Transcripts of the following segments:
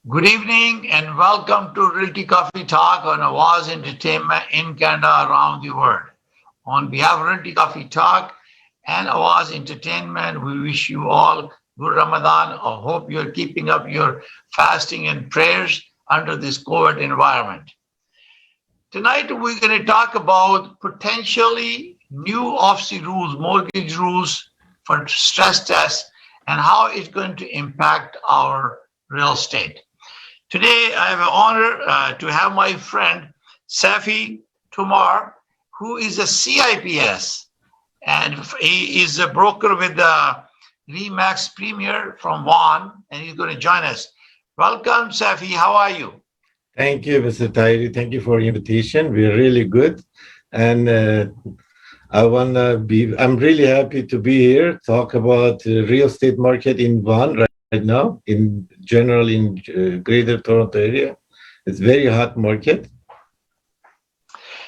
Good evening and welcome to Realty Coffee Talk on Awaz Entertainment in Canada around the world. On behalf of Realty Coffee Talk and Awaz Entertainment, we wish you all good Ramadan. I hope you're keeping up your fasting and prayers under this COVID environment. Tonight, we're going to talk about potentially new OSFI rules, mortgage rules for stress tests, and how it's going to impact our real estate. Today, I have an honor to have my friend Seyfi Timor, who is a CIPS, and he is a broker with the Remax Premier from Vaughan, and he's going to join us. Welcome, Seyfi. How are you? Thank you, Mr. Tahir. Thank you for the invitation. We're really good. And I'm really happy to be here, talk about the real estate market in Vaughan right now, in general in Greater Toronto area. It's very hot market.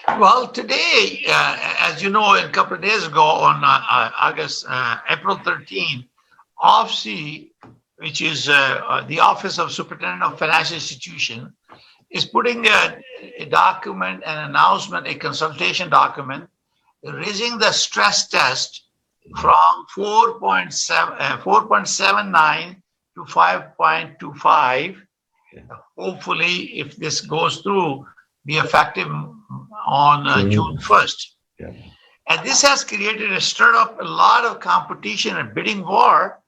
Well, today, as you know, a couple of days ago on April 13, OSFI, which is the Office of Superintendent of Financial Institution, is putting a document, an announcement, a consultation document, raising the stress test from 4.79 to 5.25. Hopefully, if this goes through, be effective on June 1st. Yeah. And this has stirred up a lot of competition and bidding war.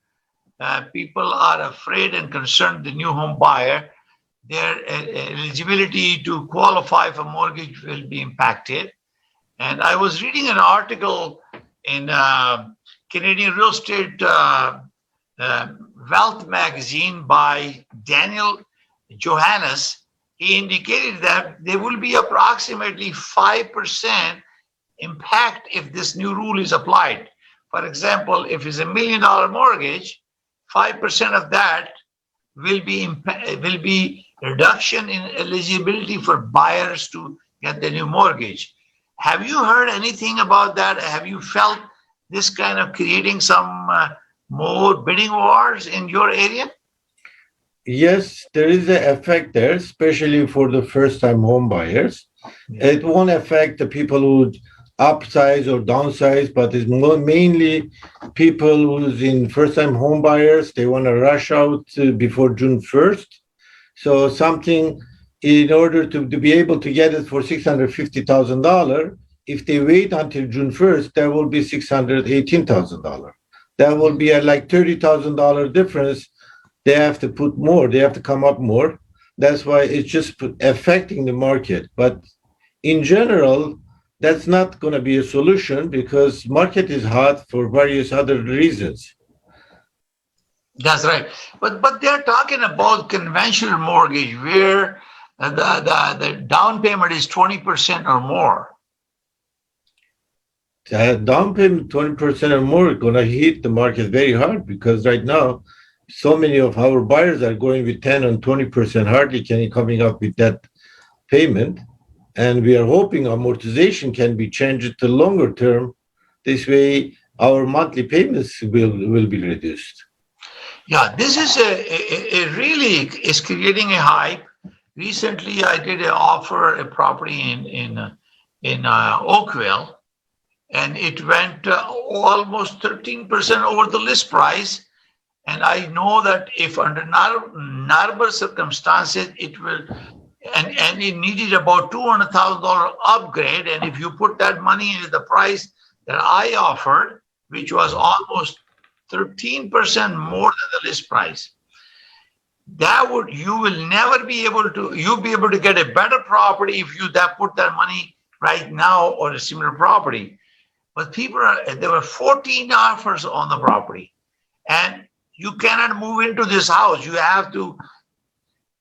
People are afraid and concerned the new home buyer, their eligibility to qualify for mortgage will be impacted. And I was reading an article in Canadian Real Estate Wealth magazine by Daniel Johannes. He indicated that there will be approximately 5% impact if this new rule is applied. For example, if it's $1 million mortgage, 5% of that will be reduction in eligibility for buyers to get the new mortgage. Have you heard anything about that? Have you felt this kind of creating some more bidding wars in your area? Yes, there is an effect there, especially for the first-time home buyers. It won't affect the people who upsize or downsize, but it's mainly people who's in first-time home buyers. They want to rush out before June 1st. So something in order to be able to get it for $650,000, if they wait until June 1st, that will be $618,000. That will be a like $30,000 difference. They have to put more, they have to come up more. That's why it's just affecting the market. But in general, that's not going to be a solution because market is hot for various other reasons. That's right. But they're talking about conventional mortgage where the down payment is 20% or more. Down payment 20% or more is going to hit the market very hard because right now, so many of our buyers are going with 10 and 20%, hardly can coming up with that payment. And we are hoping amortization can be changed to longer term. This way, our monthly payments will be reduced. Yeah, this is really is creating a hype. Recently, I did offer a property in Oakville, and it went almost 13% over the list price. And I know that if under normal circumstances, it will, and it needed about $200,000 upgrade. And if you put that money into the price that I offered, which was almost 13% more than the list price, you'll be able to get a better property if you put that money right now on a similar property. But there were 14 offers on the property, and you cannot move into this house. You have to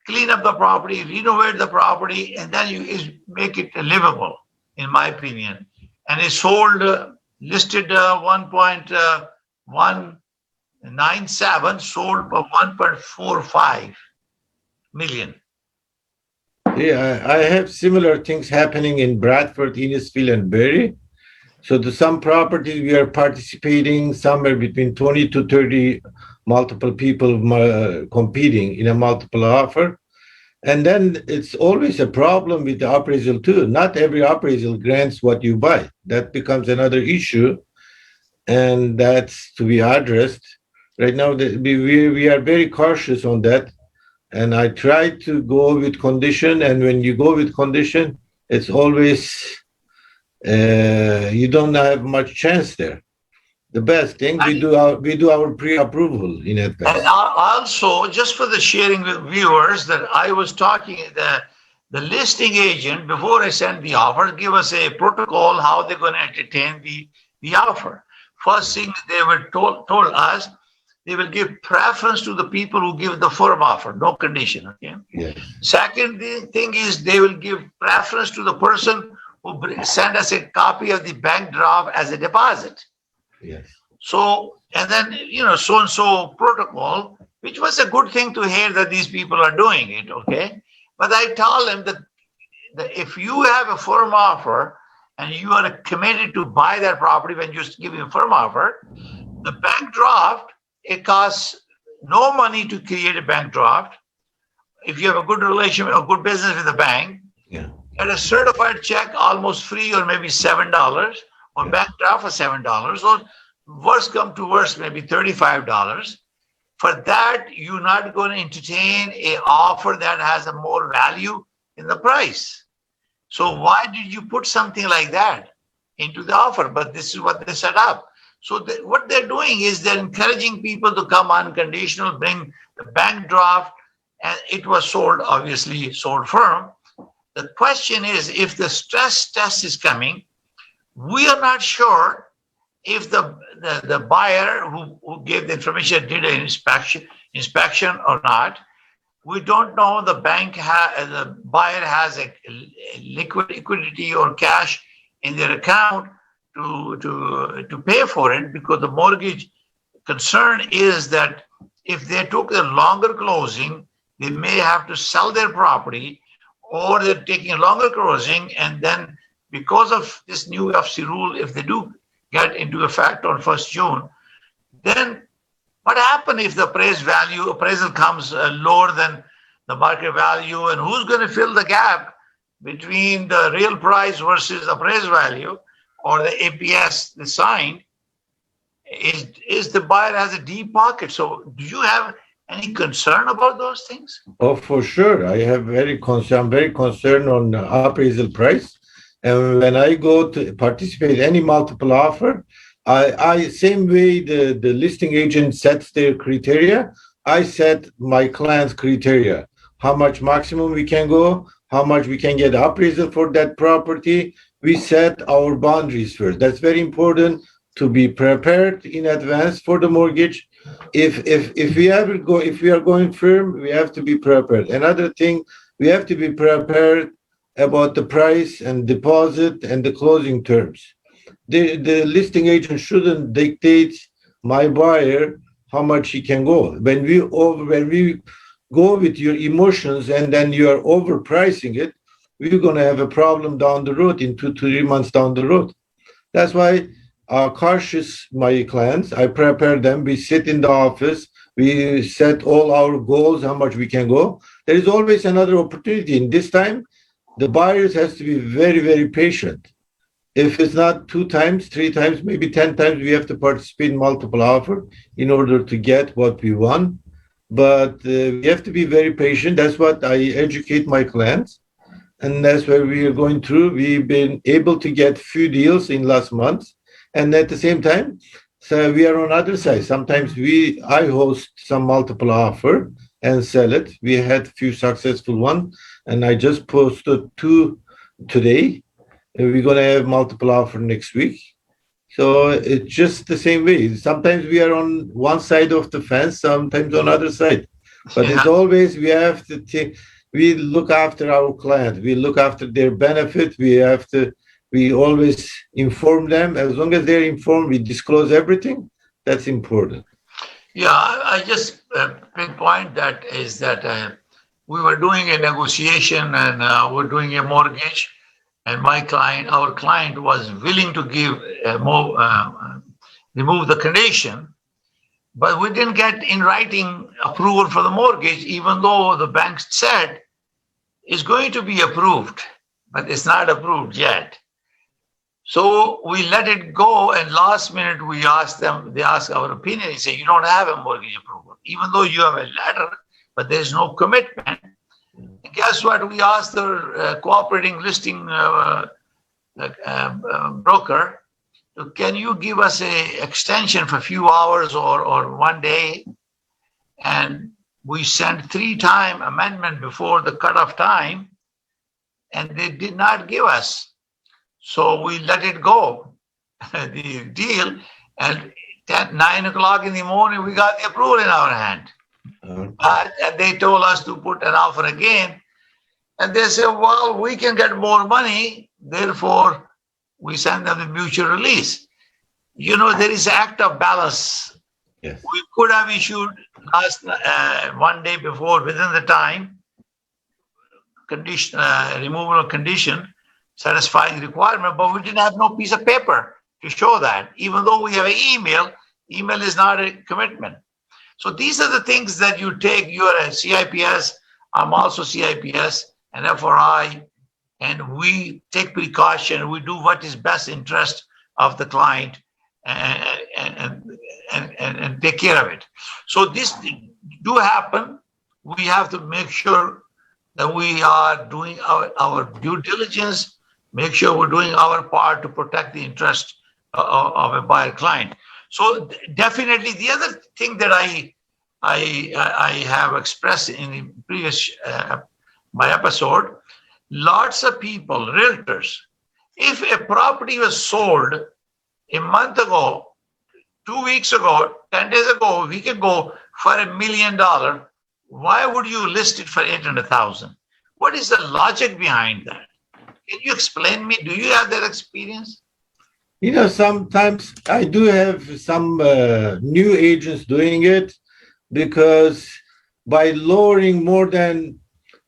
clean up the property, renovate the property, and then you make it livable, in my opinion. And it's sold, listed 1.197, sold for 1.45 million. Yeah, I have similar things happening in Bradford, Innisfil, and Barrie. So some properties we are participating somewhere between 20 to 30 multiple people competing in a multiple offer. And then it's always a problem with the appraisal too. Not every appraisal grants what you buy. That becomes another issue, and that's to be addressed. Right now, we are very cautious on that, and I try to go with condition. And when you go with condition, it's always you don't have much chance there. The best thing we do our pre-approval in advance. And also, just for the sharing with viewers, that I was talking the listing agent before I send the offer, give us a protocol how they're going to entertain the offer. First thing they were told us, they will give preference to the people who give the firm offer, no condition. Okay. Yes. Second thing is they will give preference to the person who send us a copy of the bank draft as a deposit. Yes. So, and then, so-and-so protocol, which was a good thing to hear that these people are doing it, okay? But I tell them that if you have a firm offer and you are committed to buy that property when you're giving a firm offer, the bank draft, it costs no money to create a bank draft. If you have a good relation, a good business with the bank, yeah, get a certified check almost free or maybe $7, or bank draft for $7, or worst come to worst, maybe $35. For that, you're not going to entertain an offer that has a more value in the price. So why did you put something like that into the offer? But this is what they set up. So what they're doing is they're encouraging people to come unconditional, bring the bank draft, and it was sold, obviously sold firm. The question is, if the stress test is coming, we are not sure if the buyer who gave the information did an inspection or not. We don't know the buyer has a liquidity or cash in their account to pay for it, because the mortgage concern is that if they took a longer closing, they may have to sell their property, or they're taking a longer closing, and then because of this new OSFI rule, if they do get into effect on 1st June, then what happens if the appraisal comes lower than the market value, and who's going to fill the gap between the real price versus appraised value, or the APS signed? Is the buyer has a deep pocket? So do you have any concern about those things? Oh, for sure. I have very concerned on appraisal price. And when I go to participate in any multiple offer, I same way the listing agent sets their criteria, I set my client's criteria. How much maximum we can go, how much we can get appraisal for that property. We set our boundaries first. That's very important, to be prepared in advance for the mortgage. If we are going firm, we have to be prepared. Another thing, we have to be prepared about the price and deposit and the closing terms. The listing agent shouldn't dictate my buyer how much he can go. When we go with your emotions and then you are overpricing it, we're going to have a problem down the road, in 2 to 3 months down the road. That's why cautious my clients, I prepare them. We sit in the office, we set all our goals, how much we can go. There is always another opportunity. In this time, the buyers has to be very, very patient. If it's not 2 times, 3 times, maybe 10 times, we have to participate in multiple offer in order to get what we want. But we have to be very patient. That's what I educate my clients. And that's where we are going through. We've been able to get few deals in last month. And at the same time, so we are on other side. Sometimes I host some multiple offer and sell it. We had few successful ones. And I just posted 2 today. And we're going to have multiple offer next week. So it's just the same way. Sometimes we are on one side of the fence, sometimes on other side. But it's always, we have to we look after our client. We look after their benefit. We always inform them. As long as they're informed, we disclose everything. That's important. Yeah, I just pinpoint that is that we were doing a negotiation and we're doing a mortgage, and our client was willing to give remove the condition, but we didn't get in writing approval for the mortgage, even though the bank said it's going to be approved, but it's not approved yet. So we let it go, and last minute we asked them, they asked our opinion. They say, you don't have a mortgage approval, even though you have a letter, but there's no commitment. And guess what? We asked the cooperating listing broker, can you give us a extension for a few hours or one day? And we sent 3-time amendment before the cutoff time, and they did not give us. So we let it go, the deal, and 9 o'clock in the morning, we got the approval in our hand. And they told us to put an offer again. And they said, well, we can get more money, therefore we send them the mutual release. You know, there is an act of balance. Yes. We could have issued last one day before, within the time, condition, removal of condition, satisfying requirement, but we didn't have no piece of paper to show that. Even though we have an email is not a commitment. So these are the things that you take. You're a CIPS, I'm also CIPS, and FRI, and we take precaution. We do what is best interest of the client and take care of it. So this do happen. We have to make sure that we are doing our due diligence, make sure we're doing our part to protect the interest of a buyer client. So definitely the other thing that I have expressed in the previous my episode, lots of people, realtors, if a property was sold a month ago, 2 weeks ago, 10 days ago, a week ago for $1 million, why would you list it for 800,000? What is the logic behind that? Can you explain me? Do you have that experience? You know, sometimes I do have some new agents doing it, because by lowering more than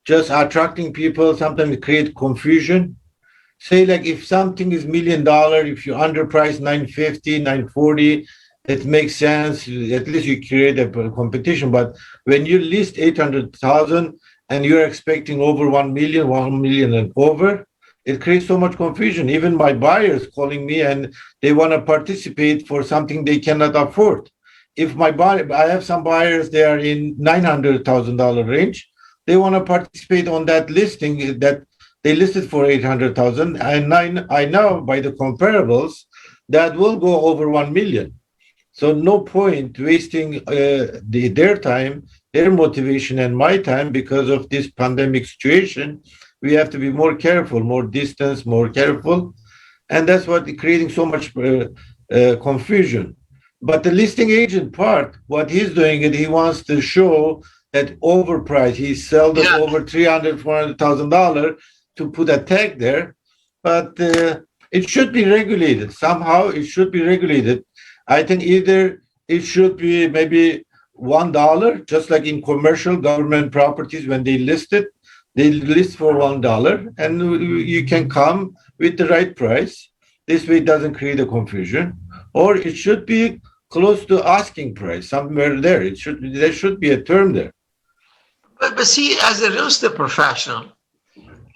just attracting people, sometimes it creates confusion. Say, like, if something is $1 million, if you underprice 950, 940, it makes sense. At least you create a competition. But when you list 800,000 and you're expecting over 1 million and over, it creates so much confusion. Even my buyers calling me and they want to participate for something they cannot afford. If I have some buyers, they are in $900,000 range. They want to participate on that listing that they listed for 800,000. And I know by the comparables that will go over 1 million. So no point wasting their time, their motivation, and my time because of this pandemic situation. We have to be more careful, more distance, more careful. And that's what creating so much confusion. But the listing agent part, what he's doing is he wants to show that overpriced. He sells it over $300,000, $400,000 to put a tag there. But it should be regulated. Somehow it should be regulated. I think either it should be maybe $1, just like in commercial government properties when they list it. They list for $1, and you can come with the right price. This way it doesn't create a confusion. Or it should be close to asking price, somewhere there. There should be a term there. But see, as a real estate professional,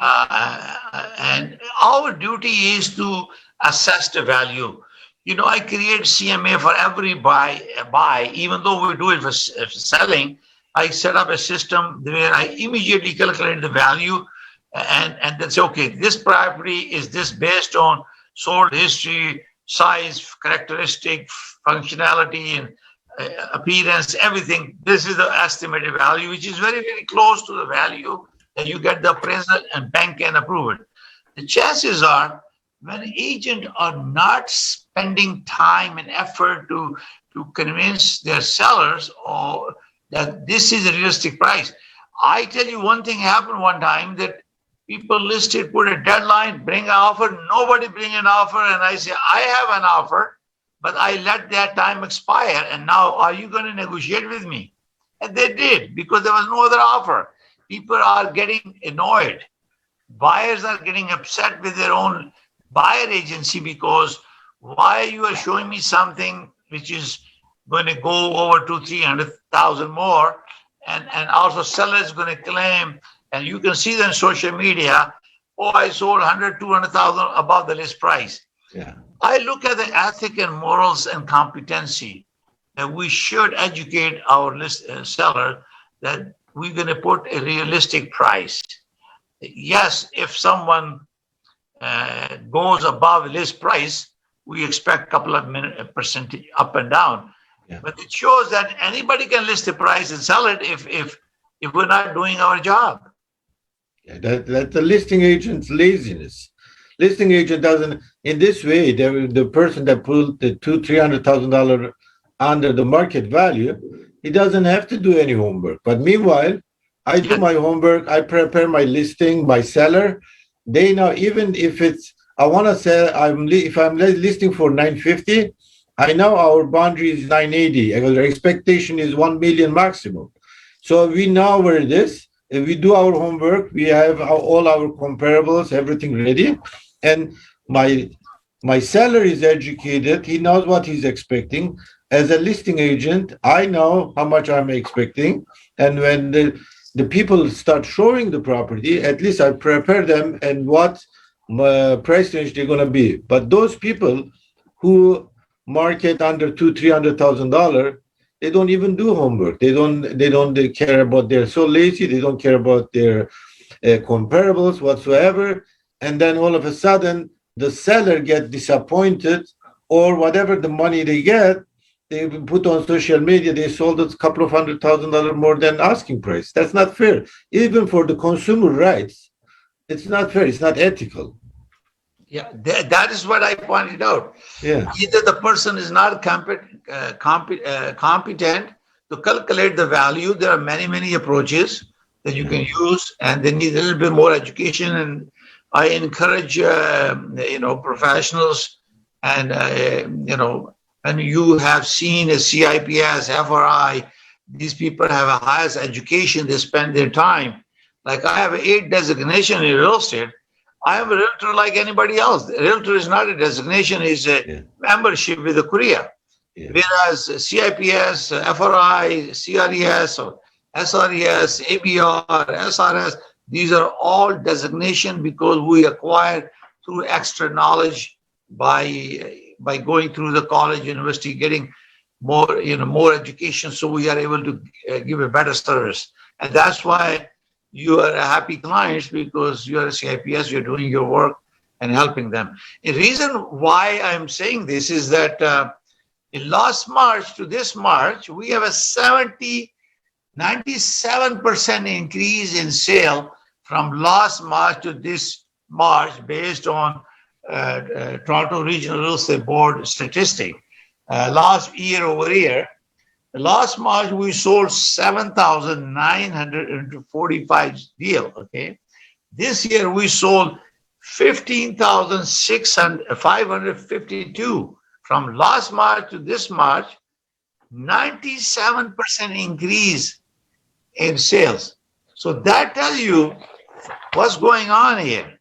and our duty is to assess the value. You know, I create CMA for every buy, even though we do it for selling. I set up a system where I immediately calculate the value and then say, okay, this property is this based on sold history, size, characteristic, functionality, and appearance, everything. This is the estimated value, which is very, very close to the value that you get the appraisal and bank can approve it. The chances are when agents are not spending time and effort to convince their sellers or that this is a realistic price. I tell you, one thing happened one time that people listed, put a deadline, bring an offer, nobody bring an offer, and I say, I have an offer, but I let that time expire, and now are you going to negotiate with me? And they did, because there was no other offer. People are getting annoyed. Buyers are getting upset with their own buyer agency because why you are showing me something which is going to go over to 300,000 more, and also sellers going to claim, and you can see them on social media, oh, I sold 100, 200,000 above the list price. Yeah. I look at the ethic and morals and competency that we should educate our seller that we're going to put a realistic price. Yes, if someone goes above list price, we expect a couple of percent up and down. Yeah. But it shows that anybody can list the price and sell it if we're not doing our job. Yeah, that's the listing agent's laziness. Listing agent doesn't. In this way, the person that put the $300,000 under the market value, he doesn't have to do any homework. But meanwhile, I do my homework. I prepare my listing, my seller. They know, even if it's I want to sell. If I'm listing for 950, I know our boundary is 980. Our expectation is 1 million maximum. So we know where it is. If we do our homework, we have all our comparables, everything ready, and my seller is educated. He knows what he's expecting. As a listing agent, I know how much I'm expecting, and when the people start showing the property, at least I prepare them and what price range they're going to be. But those people who market under $200,000-300,000, they don't even do homework. They don't care about. They're so lazy. They don't care about their comparables whatsoever. And then all of a sudden, the seller gets disappointed, or whatever the money they get, they put on social media. They sold it a couple of $100,000 more than asking price. That's not fair. Even for the consumer rights, it's not fair. It's not ethical. Yeah, that is what I pointed out. Yeah. Either the person is not competent to calculate the value. There are many approaches that you can use, and they need a little bit more education. And I encourage professionals, and and you have seen a CIPS, FRI. These people have a highest education. They spend their time. Like I have 8 designation in real estate. I am a realtor like anybody else. A realtor is not a designation; is a membership with the Korea. Yeah. Whereas CIPS, FRI, CRES, or SRES, ABR, SRS, these are all designation because we acquired through extra knowledge by going through the college, university, getting more education, so we are able to give a better service. And that's why you are a happy clients, because you are a CIPS, you're doing your work and helping them. The reason why I'm saying this is that in last March to this March, we have a 97% increase in sale from last March to this March based on Toronto Regional Real Estate Board statistic. Last year over year, last March, we sold 7,945 deals, okay? This year, we sold 15,552. From last March to this March, 97% increase in sales. So that tells you what's going on here.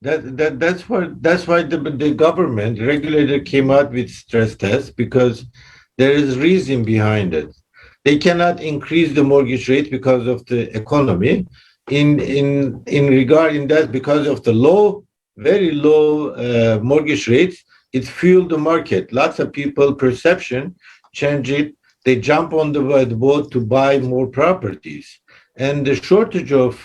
That's why the government regulator came out with stress tests, because there is reason behind it. They cannot increase the mortgage rate because of the economy. In that, because of the very low mortgage rates, it fueled the market. Lots of people perception change it. They jump on the boat to buy more properties, and the shortage of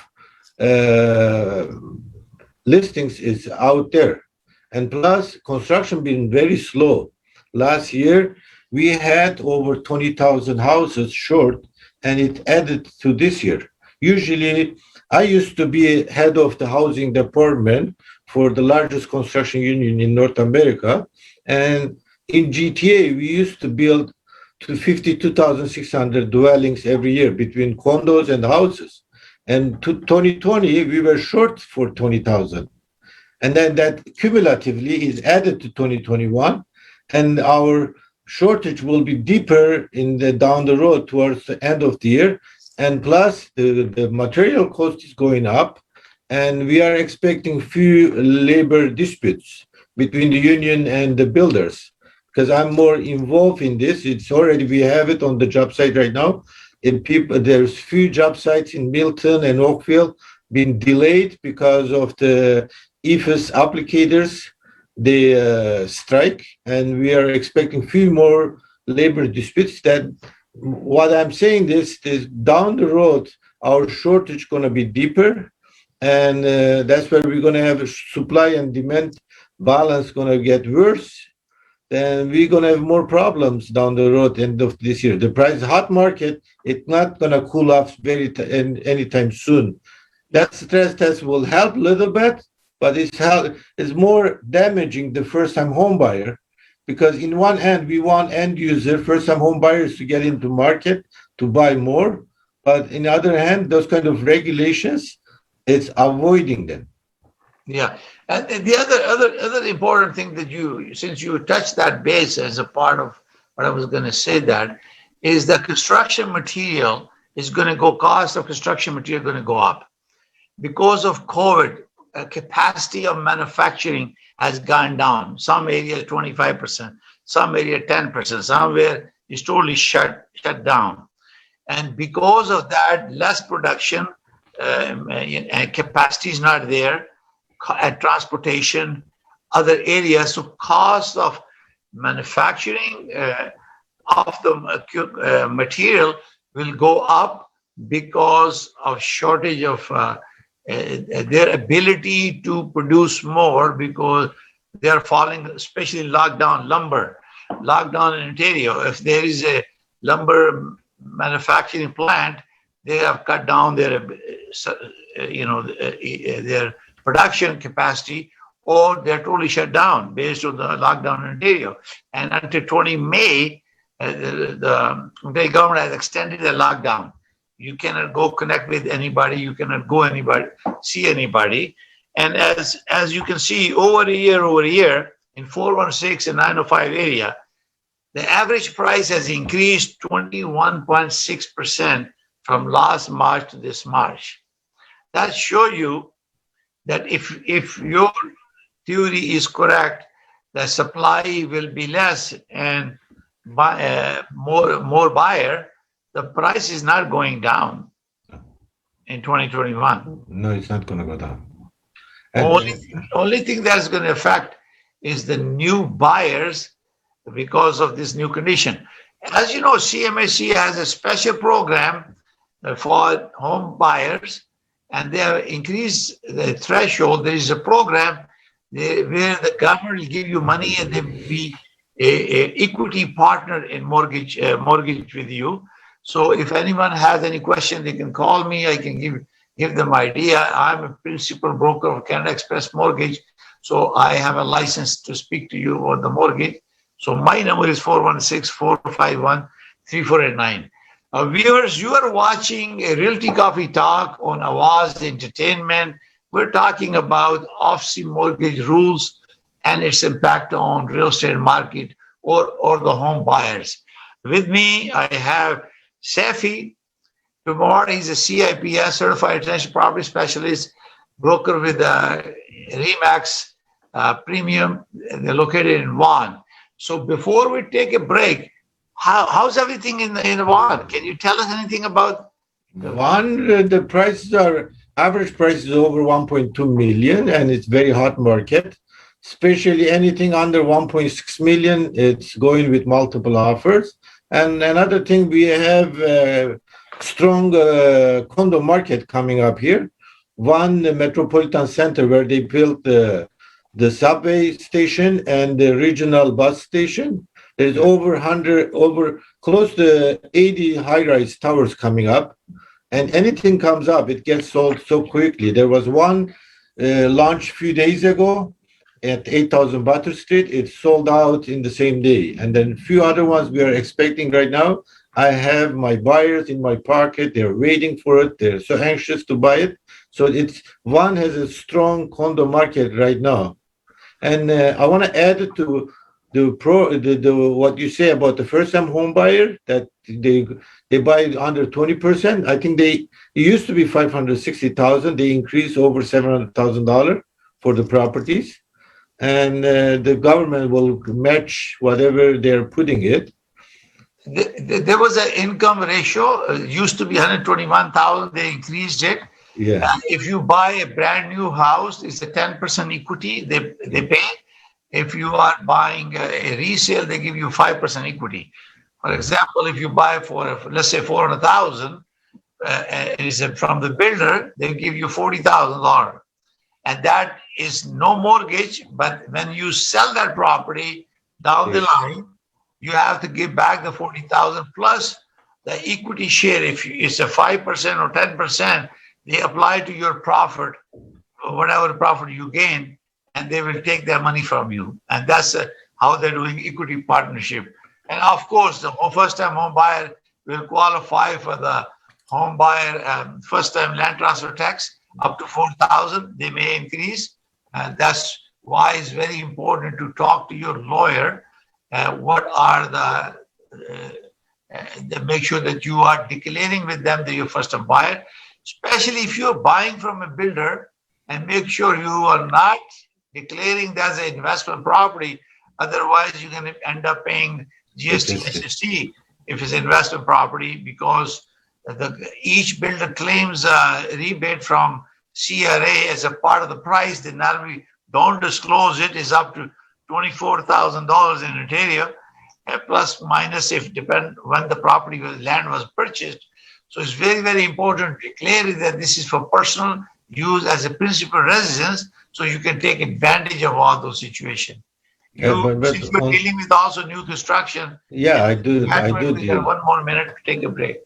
listings is out there, and plus construction being very slow. Last year we had over 20,000 houses short, and it added to this year. Usually I used to be head of the housing department for the largest construction union in North America, and in GTA we used to build to 52,600 dwellings every year between condos and houses. And to 2020, we were short for 20,000. And then that cumulatively is added to 2021. And our shortage will be deeper down the road towards the end of the year. And plus, the material cost is going up. And we are expecting few labor disputes between the union and the builders. because I'm more involved in this. It's already, we have it on the job site right now. There's few job sites in Milton and Oakville been delayed because of the EFS applicators, the strike, and we are expecting few more labor disputes. That what I'm saying is down the road, our shortage going to be deeper, and that's where we're going to have a supply and demand balance going to get worse. Then we're going to have more problems down the road end of this year. The price hot market, it's not going to cool off anytime soon. That stress test will help a little bit, but it's more damaging the first-time home buyer, because in one hand, we want end user, first-time home buyers to get into market to buy more. But in the other hand, those kind of regulations, it's avoiding them. Yeah, and the other important thing that since you touched that base as a part of what I was going to say, that is the construction material is going to go, cost of construction material going to go up because of COVID. Capacity of manufacturing has gone down. Some areas 25%, some area 10%, somewhere it's totally shut down, and because of that, less production and capacity is not there. At transportation, other areas, so cost of manufacturing of the material will go up because of shortage of their ability to produce more, because they are falling, especially lockdown lumber, lockdown in Ontario. If there is a lumber manufacturing plant, they have cut down their their production capacity, or they're totally shut down based on the lockdown in Ontario. And until 20 May, the government has extended the lockdown. You cannot go connect with anybody. You cannot go see anybody. And as you can see, over a year, in 416 and 905 area, the average price has increased 21.6% from last March to this March. That shows you that if your theory is correct, the supply will be less and more buyer, the price is not going down in 2021. No, it's not going to go down. Only thing that's going to affect is the new buyers because of this new condition. As you know, CMHC has a special program for home buyers, and they have increased the threshold. There is a program where the government will give you money and they will be a equity partner in mortgage with you. So if anyone has any question, they can call me. I can give them idea. I'm a principal broker of Canada Express Mortgage, so I have a license to speak to you on the mortgage. So my number is 416-451-3489. Viewers, you are watching a Realty Coffee Talk on Awaz Entertainment. We're talking about OSFI mortgage rules and its impact on real estate market or the home buyers. With me, I have Seyfi. Timor, he's a CIPS, Certified Residential Property Specialist, broker with Remax Premium. They're located in Vaughan. So before we take a break, how's everything in Vaughan? Can you tell us anything about Vaughan? The prices are, average price is over 1.2 million, and it's very hot market. Especially anything under 1.6 million, it's going with multiple offers. And another thing, we have a strong condo market coming up here. One Metropolitan Center, where they built the subway station and the regional bus station. There's over close to 80 high-rise towers coming up. And anything comes up, it gets sold so quickly. There was one launched a few days ago at 8000 Butter Street. It's sold out in the same day. And then a few other ones we are expecting right now. I have my buyers in my pocket. They're waiting for it. They're so anxious to buy it. So one has a strong condo market right now. And I want to add to what you say about the first-time home buyer, that they buy under 20%. I think it used to be $560,000. They increased over $700,000 for the properties. and the government will match whatever they're putting it. There was an income ratio, used to be 121,000, they increased it. Yeah. If you buy a brand new house, it's a 10% equity they pay. If you are buying a resale, they give you 5% equity. For example, if you buy for, let's say, 400,000, it is from the builder, they give you $40,000. And that is no mortgage, but when you sell that property down the line, you have to give back the 40,000 plus the equity share. If it's a 5% or 10%, they apply to your profit, whatever profit you gain, and they will take their money from you. And that's how they're doing equity partnership. And of course, the first-time home buyer will qualify for the home buyer first-time land transfer tax up to 4,000. They may increase. And that's why it's very important to talk to your lawyer. What are make sure that you are declaring with them that you're first-time buyer, especially if you're buying from a builder, and make sure you are not declaring that as an investment property. Otherwise, you're going to end up paying GST, SST if it's investment property, because each builder claims a rebate from CRA as a part of the price. They normally don't disclose it. It's up to $24,000 in Ontario, plus minus if depend when the property land was purchased. So it's very, very important to declare that this is for personal use as a principal residence, so you can take advantage of all those situations. Since we're dealing with also new construction. Yeah, I do. We got 1 more minute to take a break.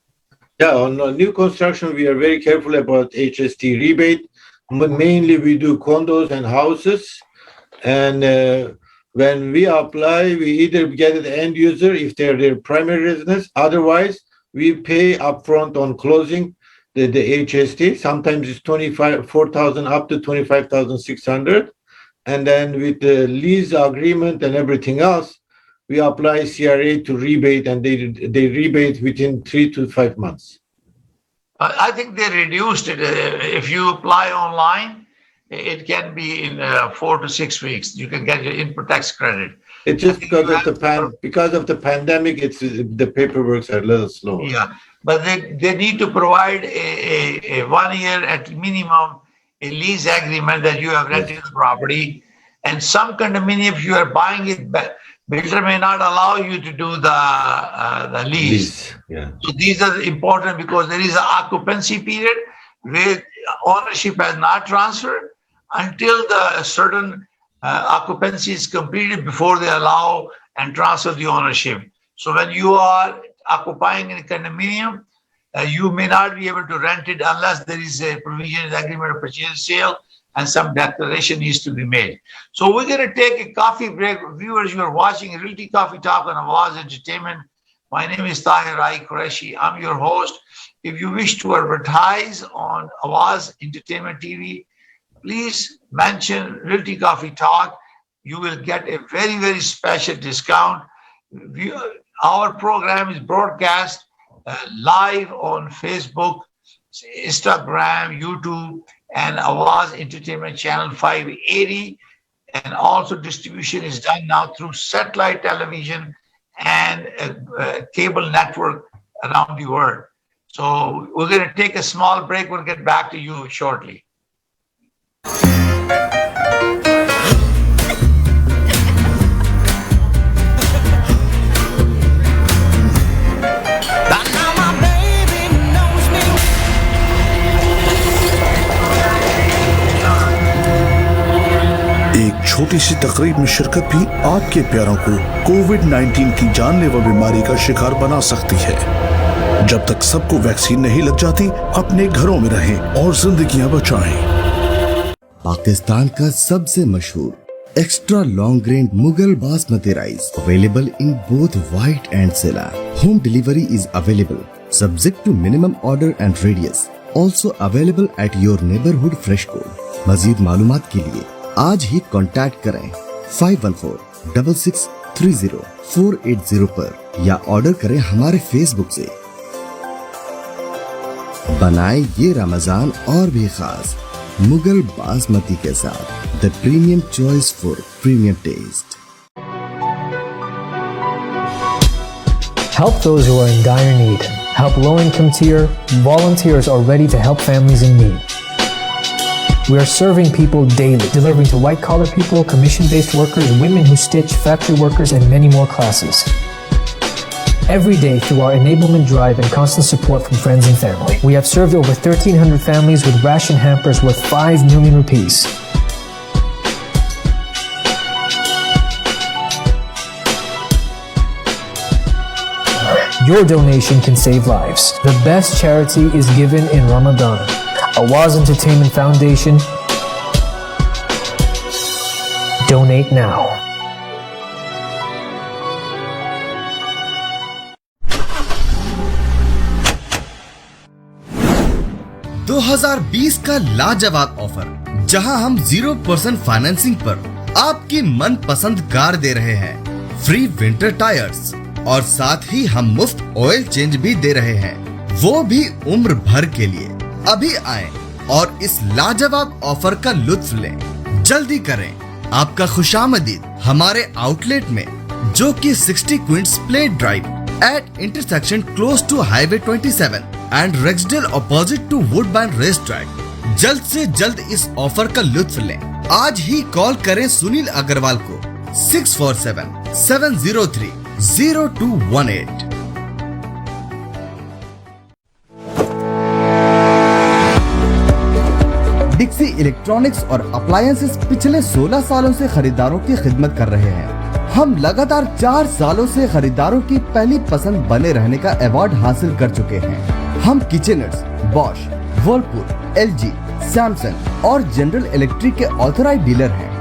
Yeah, on new construction, we are very careful about HST rebate. Mainly, we do condos and houses. And when we apply, we either get the end user if they're their primary residence. Otherwise, we pay upfront on closing the HST. Sometimes it's 24,000 up to 25,600. And then with the lease agreement and everything else, we apply CRA to rebate, and they rebate within 3 to 5 months. I think they reduced it. If you apply online, it can be in 4 to 6 weeks. You can get your input tax credit. It's just because of the pandemic. It's the paperwork are a little slower. Yeah, but they need to provide a 1 year at minimum a lease agreement that you have rented the property. And some condominium, if you are buying it, builder may not allow you to do the lease. Yeah. So these are important because there is an occupancy period where ownership has not transferred until the certain occupancy is completed before they allow and transfer the ownership. So when you are occupying in a condominium, you may not be able to rent it unless there is a provision in the agreement of purchase sale and some declaration needs to be made. So we're going to take a coffee break. Viewers, you are watching Realty Coffee Talk on Awaz Entertainment. My name is Tahir Qureshi. I'm your host. If you wish to advertise on Awaz Entertainment TV, please mention Realty Coffee Talk. You will get a very, very special discount. Our program is broadcast live on Facebook, Instagram, YouTube, and Awaz Entertainment Channel 580. And also distribution is done now through satellite television and cable network around the world. So we're going to take a small break. We'll get back to you shortly. छोटी सी तकरीब में शिरकत भी आपके प्यारों को कोविड-19 की जानलेवा बीमारी का शिकार बना सकती है। जब तक सबको वैक्सीन नहीं लग जाती, अपने घरों में रहें और जिंदगियां बचाएं। पाकिस्तान का सबसे मशहूर extra long grain Mughal basmati rice available in both white and sella. Home delivery is available subject to minimum order and radius, also available at your neighbourhood fresh code. मजीद मालूमात के लिए आज ही कांटेक्ट करें 5146630480 पर या ऑर्डर करें हमारे फेसबुक से। बनाएं ये रमजान और भी खास मुगल बासमती के साथ the premium choice for premium taste. Help those who are in dire need. Help low-income tier. Volunteers are ready to help families in need. We are serving people daily, delivering to white-collar people, commission-based workers, women who stitch, factory workers, and many more classes. Every day through our enablement drive and constant support from friends and family, we have served over 1,300 families with ration hampers worth 5 million rupees. Your donation can save lives. The best charity is given in Ramadan. Awaz Entertainment Foundation. Donate now. दो 2020 का लाजवाब offer, जहां हम 0% financing पर आपकी मनपसंद car दे रहे हैं, फ्री विंटर टायर्स, और साथ ही हम मुफ्त ऑयल चेंज भी दे रहे हैं, वो भी उम्र भर के लिए। अभी आएं और इस लाजवाब ऑफर का लुत्फ लें। जल्दी करें, आपका खुशामदीद हमारे आउटलेट में, जो कि 60 Queen's Plate Drive at intersection close to highway 27 and Rexdale opposite to Woodbine race track. जल्द से जल्द इस ऑफर का लुत्फ लें। आज ही कॉल करें सुनील अग्रवाल को 647-703-0218। डिक्सी इलेक्ट्रॉनिक्स और अप्लायंसेस पिछले 16 सालों से खरीदारों की खिदमत कर रहे हैं। हम लगातार 4 सालों से खरीदारों की पहली पसंद बने रहने का अवार्ड हासिल कर चुके हैं। हम किचनर्स, बॉश, वर्लपूल, एलजी, सैमसंग और जनरल इलेक्ट्रिक के ऑथराइज्ड डीलर हैं।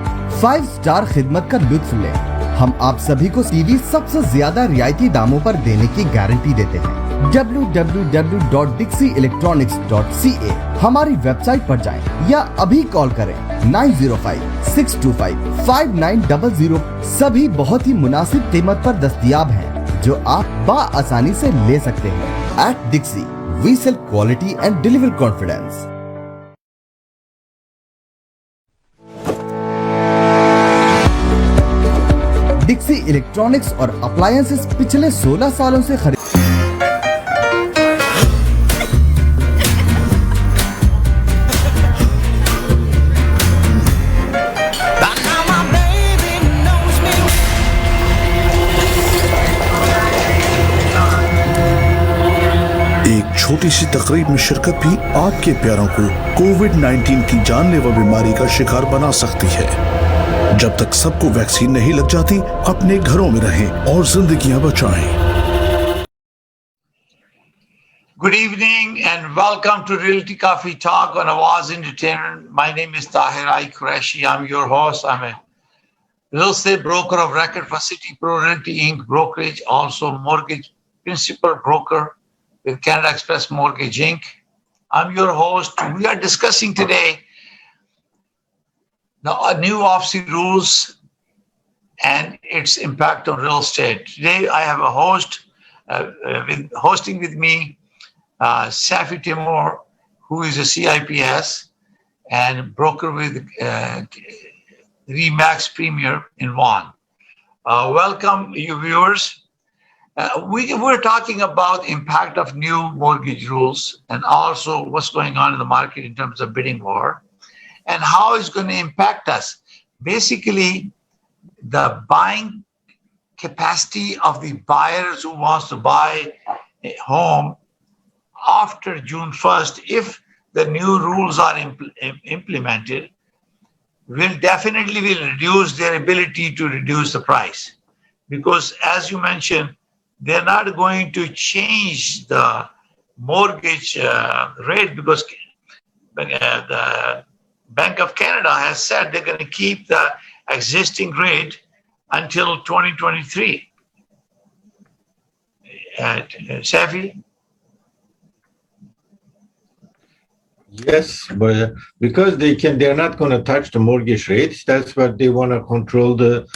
5 स्टार खिदमत का लुत्फ लें। हम आप सभी को टीवी सबसे ज्यादा रियायती दामों पर देने की गारंटी देते हैं। www.dixieelectronics.ca हमारी वेबसाइट पर जाएं या अभी कॉल करें 905-625-5900। सभी बहुत ही मुनासिब कीमत पर दस्तयाब हैं, जो आप बाआसानी से ले सकते हैं। At Dixie, we sell quality and deliver confidence. Dixie electronics और अप्लायंसेस पिछले 16 सालों से खरीद। एक छोटी सी तकरीब में शिरकत भी आपके प्यारों को कोविड-19 की जानलेवा बीमारी का शिकार बना सकती है। जब तक सबको वैक्सीन नहीं लग जाती, अपने घरों में रहें और जिंदगियां बचाएं। Good evening and welcome to Realty Coffee Talk on Awaz Entertainment. My name is Tahir Qureshi. I'm your host. I'm a real estate broker of record for City Pro Realty Inc. Brokerage, also mortgage principal broker with Canada Express Mortgage Inc. I'm your host. We are discussing today the new OSFI rules and its impact on real estate. Today I have a host hosting with me, Seyfi Timor, who is a CIPS and broker with Remax Premier in Vaughan. Welcome, you viewers. We're talking about impact of new mortgage rules and also what's going on in the market in terms of bidding war and how it's going to impact us. Basically, the buying capacity of the buyers who wants to buy a home after June 1st, if the new rules are implemented, will definitely reduce their ability to reduce the price. Because as you mentioned, they're not going to change the mortgage rate because the Bank of Canada has said they're going to keep the existing rate until 2023. Seyfi? Yes, but because they're not going to touch the mortgage rates. That's what they want to control the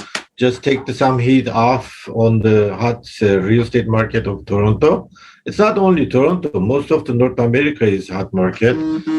just take some heat off on the hot real estate market of Toronto. It's not only Toronto, most of the North America is hot market.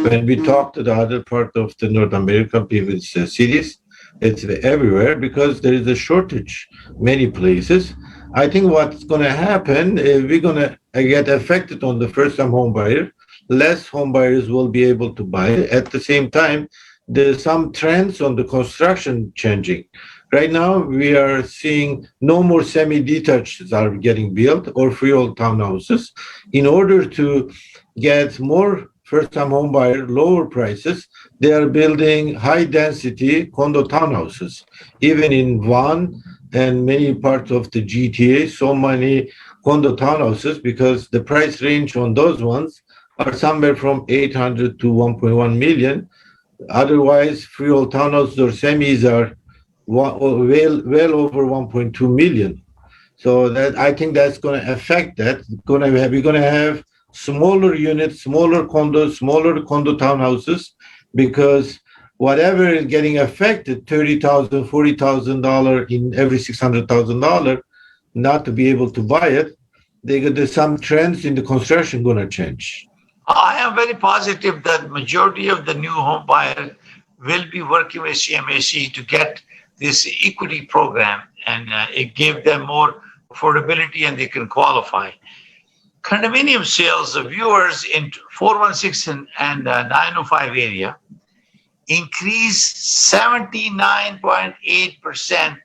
When we talk to the other part of the North American people's cities, it's everywhere because there is a shortage many places. I think what's going to happen, we're going to get affected on the first-time home buyer. Less home buyers will be able to buy. At the same time, there's some trends on the construction changing. Right now, we are seeing no more semi-detached are getting built or freehold townhouses. In order to get more first-time home buyer, lower prices, they are building high-density condo townhouses. Even in Vaughan and many parts of the GTA, so many condo townhouses because the price range on those ones are somewhere from 800 to 1.1 million. Otherwise, freehold townhouses or semis are well over 1.2 million. So that I think that's going to affect that. We're going to have smaller units, smaller condo townhouses, because whatever is getting affected, $30,000, $40,000 in every $600,000, not to be able to buy it, there's some trends in the construction going to change. I am very positive that majority of the new home buyers will be working with CMHC to get this equity program, and it gave them more affordability and they can qualify. Condominium sales of viewers in 416 and 905 area increased 79.8%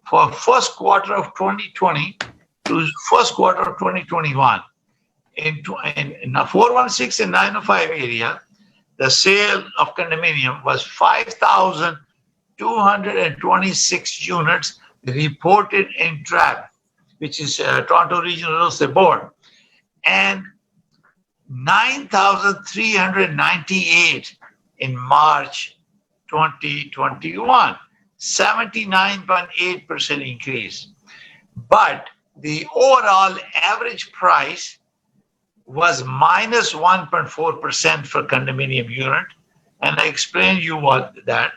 for first quarter of 2020 to first quarter of 2021. In 416 and 905 area, the sale of condominium was 5,226 units reported in TRAB, which is Toronto Regional Real Estate Board, and 9,398 in March 2021, 79.8% increase. But the overall average price was minus 1.4% for condominium unit. And I explained you what that.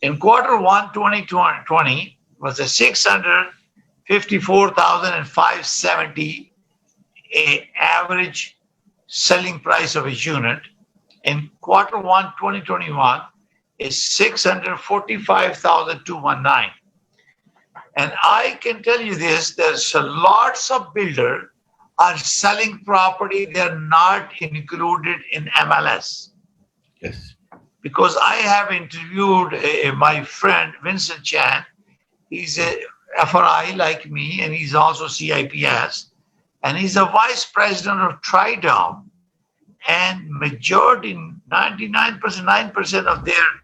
In quarter one, 2020 was a 654,570 average selling price of a unit. In quarter one, 2021 is 645,219. And I can tell you this, there's lots of builders are selling property, they're not included in MLS. Yes. Because I have interviewed my friend, Vincent Chan. He's a FRI like me, and he's also CIPS. And he's a vice president of Tridom. And majority, 99% of their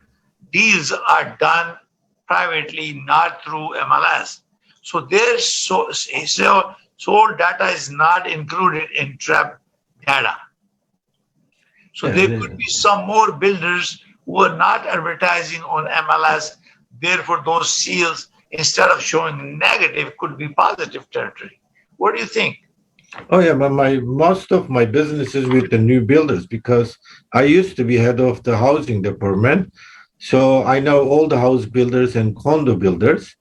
deals are done privately, not through MLS. So their sold data is not included in TRAP data. So there could be some more builders who are not advertising on MLS. Therefore, those sales, instead of showing negative, could be positive territory. What do you think? Oh yeah, but most of my business is with the new builders because I used to be head of the housing department. So I know all the house builders and condo builders.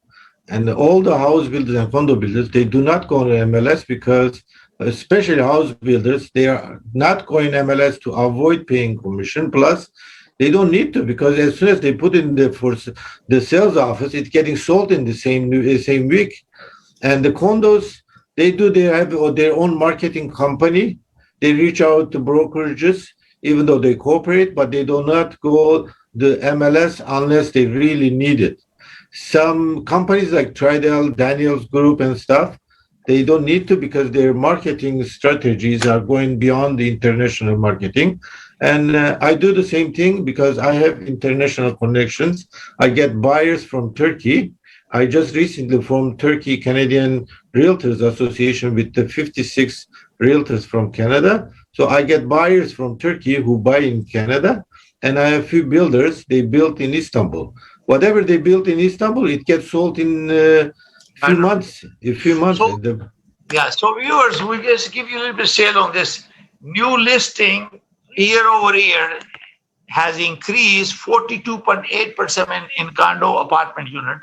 And all the house builders and condo builders, they do not go on MLS because, especially house builders, they are not going MLS to avoid paying commission. Plus, they don't need to because as soon as they put in the sales office, it's getting sold in the same week. And the condos, they have their own marketing company. They reach out to brokerages, even though they cooperate, but they do not go the MLS unless they really need it. Some companies like Tridel, Daniels Group and stuff, they don't need to because their marketing strategies are going beyond the international marketing. And I do the same thing because I have international connections. I get buyers from Turkey. I just recently formed Turkey Canadian Realtors Association with the 56 realtors from Canada. So I get buyers from Turkey who buy in Canada. And I have a few builders, they built in Istanbul. Whatever they built in Istanbul, it gets sold in a few months. So viewers, we just give you a little bit of sale on this. New listing year over year has increased 42.8% in condo apartment unit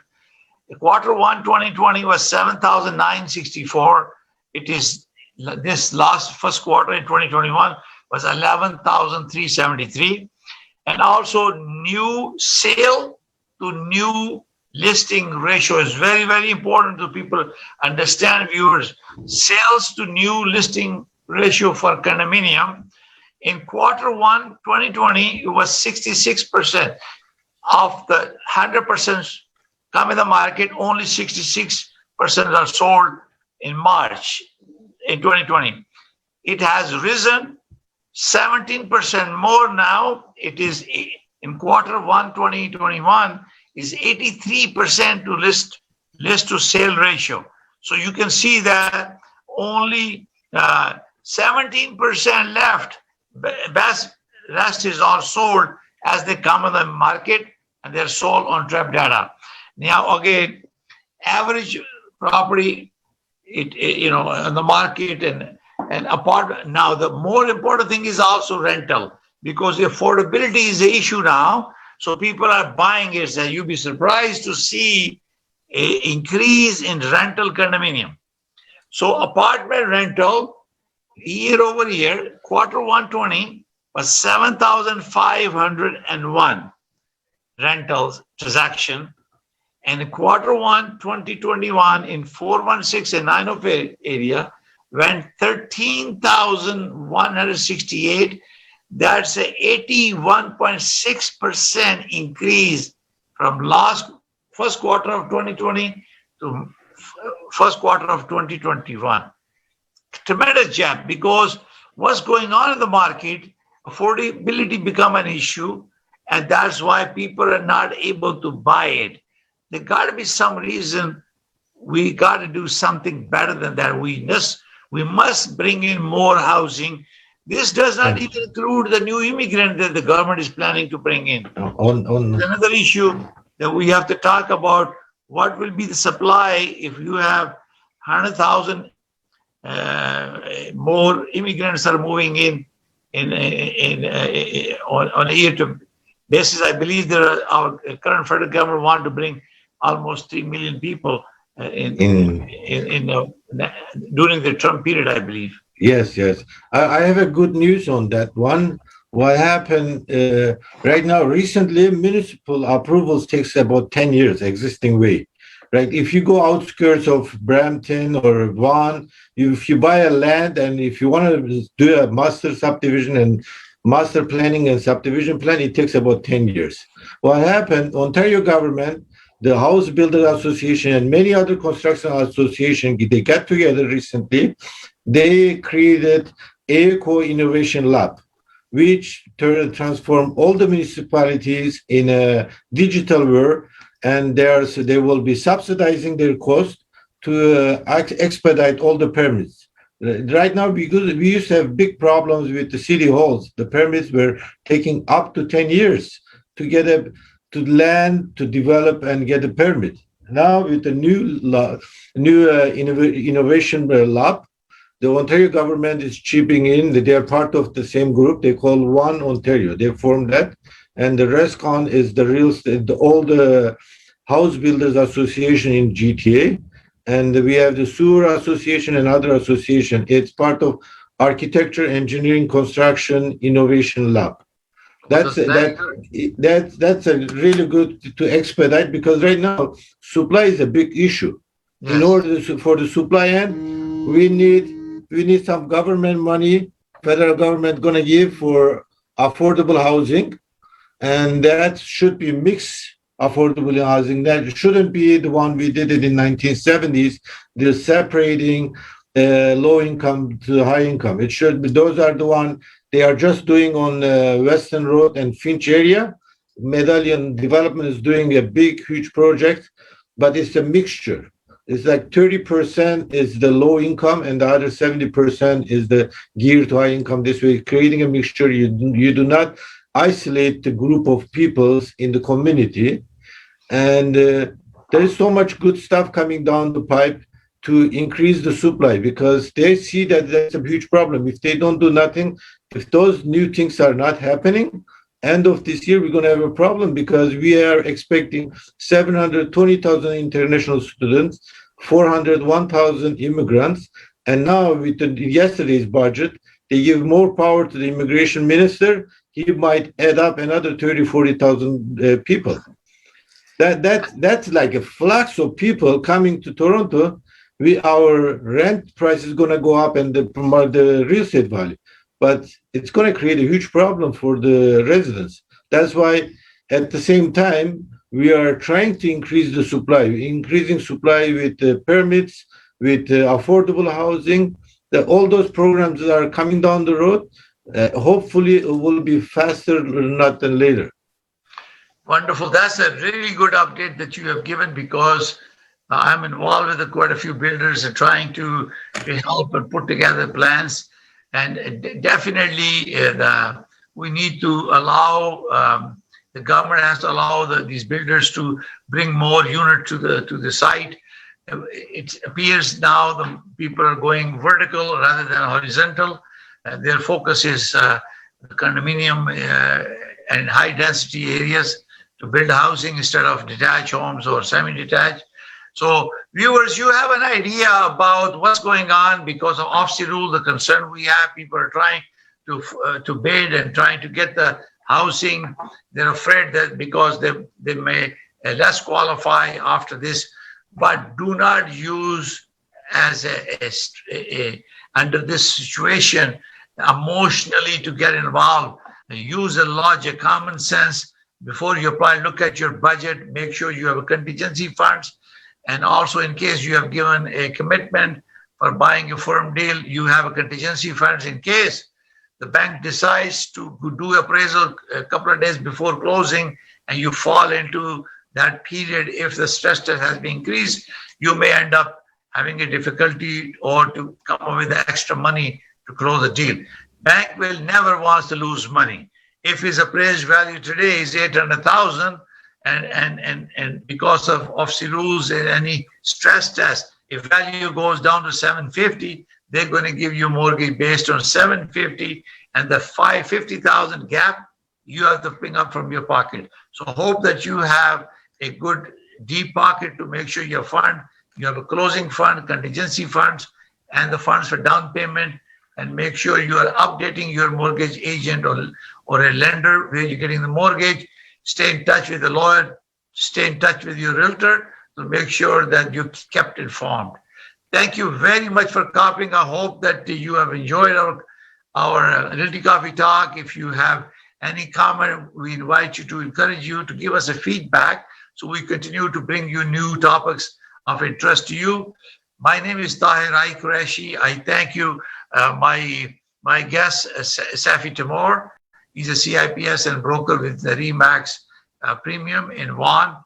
Quarter 1 2020 was 7,964. It is this first quarter in 2021 was 11,373. And also new sale to new listing ratio is very, very important to people understand, viewers. Sales to new listing ratio for condominium in quarter 1 2020, it was 66%. Of the 100% come in the market, only 66% are sold in March in 2020. It has risen 17% more now. It is in quarter 1 2021 is 83% to list to sale ratio. So you can see that only 17% left. Rest is all sold as they come on the market and they're sold on trap data. Now again, average property, on the market and apartment. Now the more important thing is also rental, because affordability is the issue now. So people are buying it, and you'll be surprised to see an increase in rental condominium. So apartment rental year over year, quarter 1 20 was 7,501 rentals transaction. And in quarter 1 2021 in 416 and 905 area went 13,168. That's a 81.6% increase from first quarter of 2020 to first quarter of 2021. Tremendous jump, because what's going on in the market, affordability become an issue, and that's why people are not able to buy it. There got to be some reason. We got to do something better than that. We must bring in more housing. This does not even include the new immigrant that the government is planning to bring in. Another issue that we have to talk about: what will be the supply if you have 100,000 more immigrants are moving in on a year-to basis? I believe our current federal government want to bring almost 3 million people during the Trump period, I believe. Yes. I have a good news on that one. What happened right now, recently, municipal approvals takes about 10 years, existing way. Right? If you go outskirts of Brampton or Vaughan, if you buy a land and if you want to do a master subdivision and master planning and subdivision plan, it takes about 10 years. What happened, Ontario government, the House Builder Association and many other construction associations, they got together recently. They created Eco Innovation Lab, which transform all the municipalities in a digital world, and they will be subsidizing their cost to expedite all the permits. Right now, because we used to have big problems with the city halls, the permits were taking up to 10 years to get to land, to develop and get a permit. Now with the new innovation lab, the Ontario government is chipping in. They are part of the same group. They call One Ontario. They formed that, and the RESCON is all the House Builders Association in GTA, and we have the Sewer Association and other association. It's part of Architecture, Engineering, Construction Innovation Lab. That's a really good to expedite, because right now supply is a big issue. Yes. In order for the supply end, we need some government money. Federal government going to give for affordable housing, and that should be mixed affordable housing. That shouldn't be the one we did it in 1970s. They're separating low income to high income. It should be, those are the one they are just doing on Western Road and Finch area. Medallion Development is doing a big, huge project, but it's a mixture. It's like 30% is the low income and the other 70% is the geared to high income. This way, creating a mixture, you do not isolate the group of peoples in the community. And there is so much good stuff coming down the pipe to increase the supply, because they see that that's a huge problem. If they don't do nothing, if those new things are not happening, end of this year, we're going to have a problem because we are expecting 720,000 international students, 401,000 immigrants. And now with yesterday's budget, they give more power to the immigration minister. He might add up another 40,000 people. That's like a flux of people coming to Toronto. Our rent price is going to go up and the real estate value. But it's going to create a huge problem for the residents. That's why, at the same time, we are trying to increase the supply, increasing supply with permits, with affordable housing. All those programs that are coming down the road, hopefully it will be faster, not than later. Wonderful. That's a really good update that you have given, because I'm involved with quite a few builders and trying to help and put together plans. And definitely, we need to allow the government has to allow these builders to bring more units to the site. It appears now the people are going vertical rather than horizontal. Their focus is condominium and high density areas to build housing instead of detached homes or semi-detached. So viewers, you have an idea about what's going on because of OSFI rule, the concern we have. People are trying to bid and trying to get the housing. They're afraid that because they may less qualify after this, but do not use as under this situation emotionally to get involved. Use a logic, common sense. Before you apply, look at your budget, make sure you have a contingency funds. And also, in case you have given a commitment for buying a firm deal, you have a contingency funds in case the bank decides to do appraisal a couple of days before closing and you fall into that period. If the stress test has been increased, you may end up having a difficulty or to come up with the extra money to close the deal. Bank will never want to lose money. If his appraised value today is 800,000, and because of OSFI rules and any stress test, if value goes down to 750, they're going to give you mortgage based on 750, and the 550,000 gap you have to bring up from your pocket. So hope that you have a good deep pocket to make sure you have a closing fund, contingency funds, and the funds for down payment, and make sure you are updating your mortgage agent or a lender where you're getting the mortgage. Stay in touch with the lawyer, stay in touch with your realtor to make sure that you kept informed. Thank you very much for copying. I hope that you have enjoyed our Realty Coffee Talk. If you have any comment, we invite you to encourage you to give us a feedback so we continue to bring you new topics of interest to you. My name is Tahir Qureshi. I thank you, my guest, Seyfi Timor. He's a CIPS and broker with the Remax Premium in Vaughan.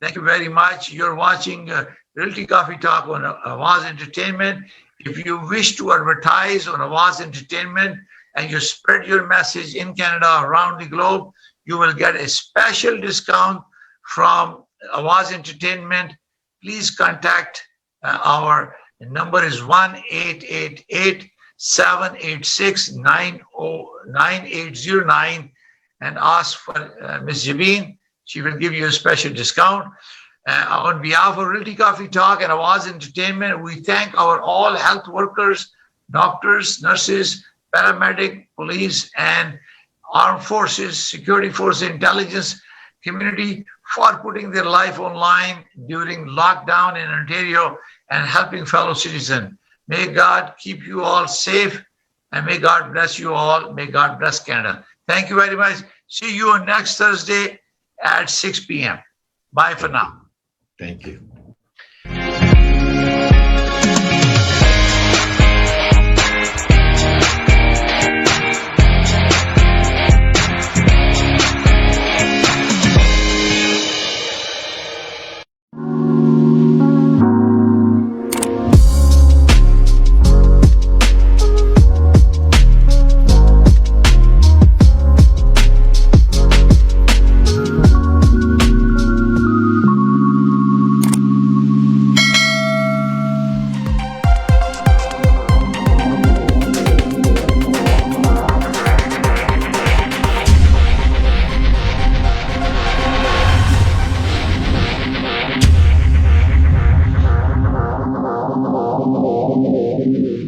Thank you very much. You're watching Realty Coffee Talk on Awaz Entertainment. If you wish to advertise on Awaz Entertainment and you spread your message in Canada, around the globe, you will get a special discount from Awaz Entertainment. Please contact our number is 1-888-786-9809 and ask for Ms. Jabeen. She will give you a special discount. On behalf of Realty Coffee Talk and Awaz Entertainment, we thank our all health workers, doctors, nurses, paramedic, police, and armed forces, security forces, intelligence community for putting their life online during lockdown in Ontario and helping fellow citizens. May God keep you all safe, and may God bless you all. May God bless Canada. Thank you very much. See you on next Thursday at 6 p.m. Bye for now. Thank you.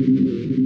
much.